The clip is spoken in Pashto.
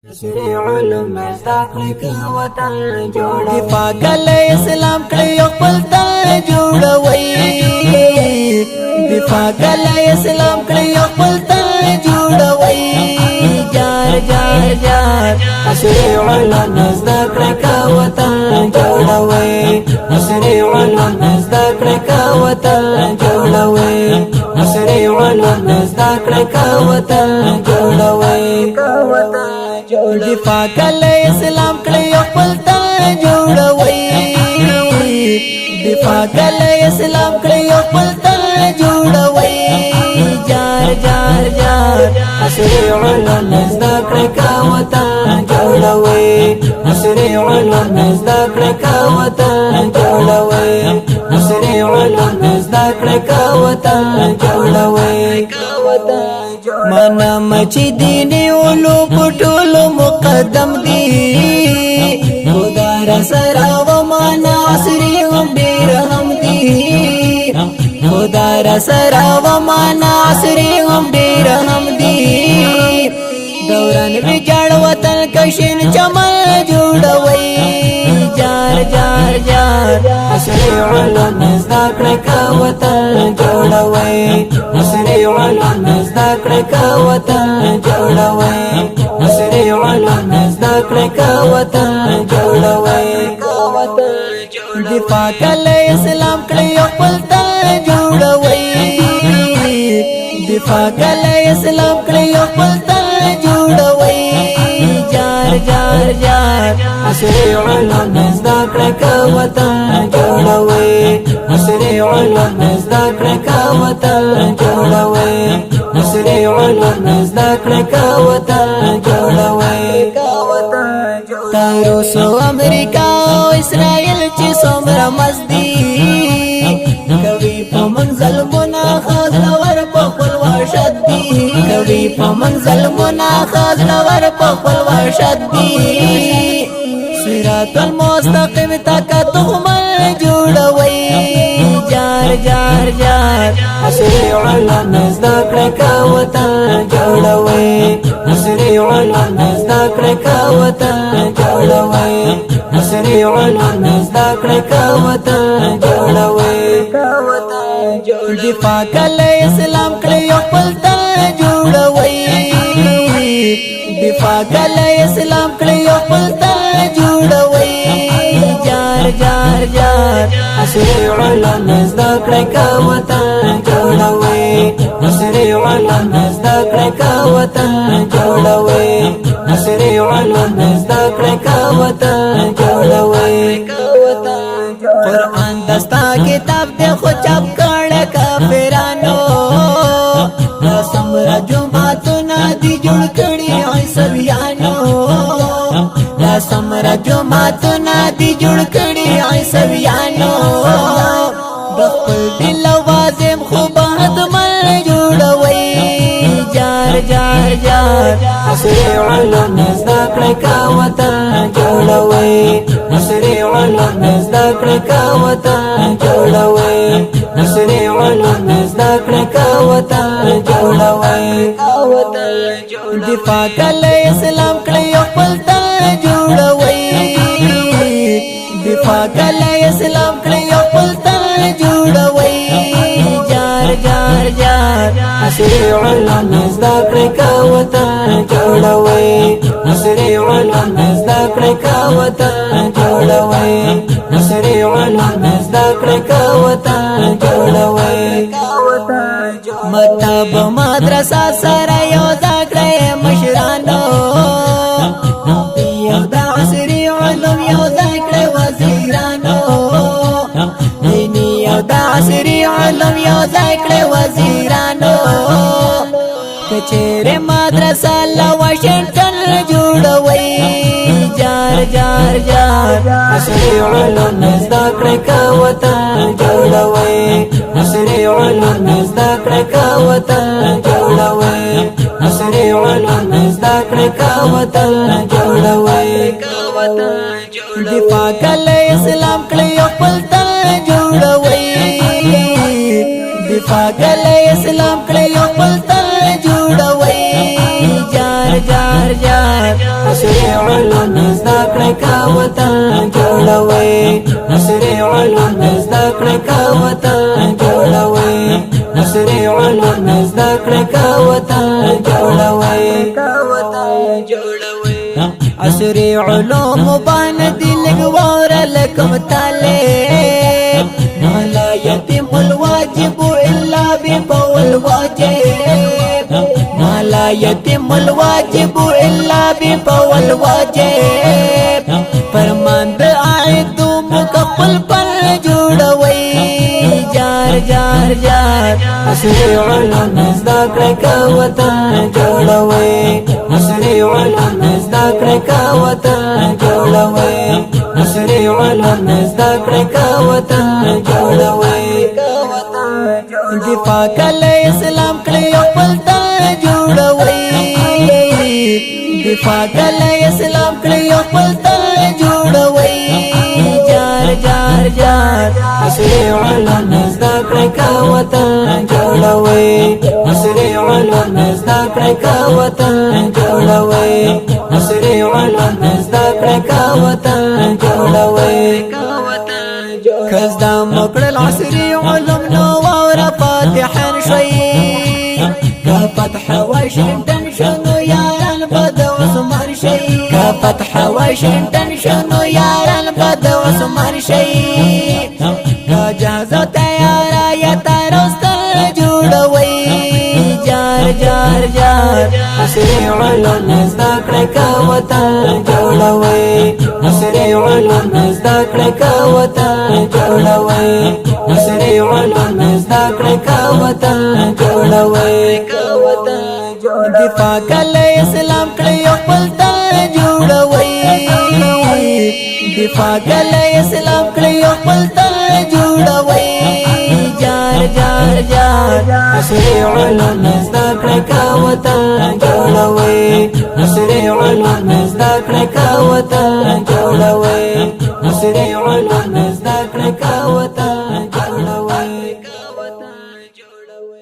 سری علم زدکړه وطن جوړوي دفاع کله اسلام کړي خپل تن جوړوي دفاع کله اسلام کړي خپل تن جوړوي جار جار جار سری علم زدکړه وطن جوړوي سری علم زدکړه وطن جوړوي سری علم زدکړه وطن جوړوي دفاع کله اسلام کړي خپل تن جوړوي دفاع کله اسلام کړي خپل تن جوړوي جار جار جار سری علم زدکړه وطن جوړوي سری علم زدکړه وطن جوړوي سری علم زدکړه وطن جوړوي منا مچ دیني اولو پټولو مقدم دي خدا را سره و منا عصري هم ډېر هم دي خدا را سره و منا عصري هم ډېر هم دي دوران ویجاړ وطن کشین چمن جوړوي جار جار جار سری علم زدکړه وطن جوړوي سری علم زدکړه وطن جوړوي سری علم زدکړه وطن جوړوي دفاع کله اسلام کړي خپل تن جوړوي دفاع کله اسلام کړي خپل تن جوړوي جار جار جار سری علم زدکړه وطن جوړوي سری علم زدکړه وطن جوړوي سری علم زدکړه وطن جوړوي تر اوسه امریکا او اسرائیل چې څومره مزدي کوي په منزل مناخذ لور په خپل وحشت دي کوي په منزل مناخذ لور په خپل وحشت دي صراط المستقیم تک تخمل جوړوي جار جار جار سری علم زدکړه وطن جوړوي سری علم زدکړه وطن جوړوي سری علم زدکړه وطن جوړوي دفاع کله اسلام کړي خپل تن جوړوي دفاع کله اسلام کړي خپل تن جوړوي جار جار جار سری علم زدکړه وطن جوړوي سری علم زدکړه وطن جوړوي سری علم زدکړه وطن جوړوي قرآن دستا کتاب دے خو چاپ کړه کافرانو سمرا جمعتنا دی جوړ کړي عیسویانو سمرا جمعتنا دی جوړ کړي عیسویانو د خپل دل وازم خو بعد مل جوړوي جار جار جار سری علم زدکړه وطن جوړوي سری علم زدکړه وطن جوړوي سری علم زدکړه وطن جوړوي دفاع کله اسلام کړي خپل تن جوړوي دفاع کله اسلام کړي خپل تن جوړوي جار جار جار سری علم زدکړه وطن جوړوي سری علم زدکړه وطن جوړوي سری علم زدکړه وطن جوړوي مکتب مدرسه سره یو ځکړې مشرانو یو د عصري علوم یو ځکړې وزیرانو دیني یو د عصري علوم یو ځکړې وزیرانو کچېره مدرسه له واشنگټن جوړوي جار جار جار سری علم زدکړه وطن جوړوي سری علم زدکړه وطن جوړوي سری علم زدکړه وطن جوړوي دفاع کله اسلام کړي خپل تن جوړوي دفاع کله اسلام کړي خپل تن جوړوي جار جار جار عصري علوم زده کړئ که وطن جوړوي عصري علوم زده کړئ که وطن جوړوي عصري علوم زده کړئ که وطن جوړوي عصري علوم باندې لګوار لکم طالب لا يتم الواجب الا بفعل واجب لا يتم الواجب الا بفعل واجب فرمان د عائد مکفل پر جوړوي جار جار جار عصري علوم زده کړئ که وطن جوړوي عصري علوم زده کړئ که وطن جوړوي عصري علوم زده کړئ که وطن جوړوي دفاع کله اسلام کړی خپل ته جوړوي دفاع کله اسلام کړی خپل ته جوړوي جار جار جار عصري علوم زده کړئ که وطن جوړوي عصري علوم زده کړئ که وطن جوړوي عصري علوم زده کړئ که وطن جوړوي کز دا مکړل عصري علوم نو واور فاتحان شوي کا فتح واشنطن شنو یاران بد عثمان شي کا فتح واشنطن شنو یاران بد عثمان شي کا جهاز تیار یا ترست جوړوي جار جار جار عصري علوم زده کړئ که وطن جوړوي عصري علوم زده کړئ که وطن جوړوي عصري علوم زده کړئ که وطن جوړوي دفاع کله اسلام کړی خپل ته جوړوي دفاع کله اسلام کړی خپل ته جوړوي جار جار جار عصري علوم زده کړئ که وطن جوړوي عصري علوم زده کړئ که وطن جوړوي عصري علوم زده کړئ که وطن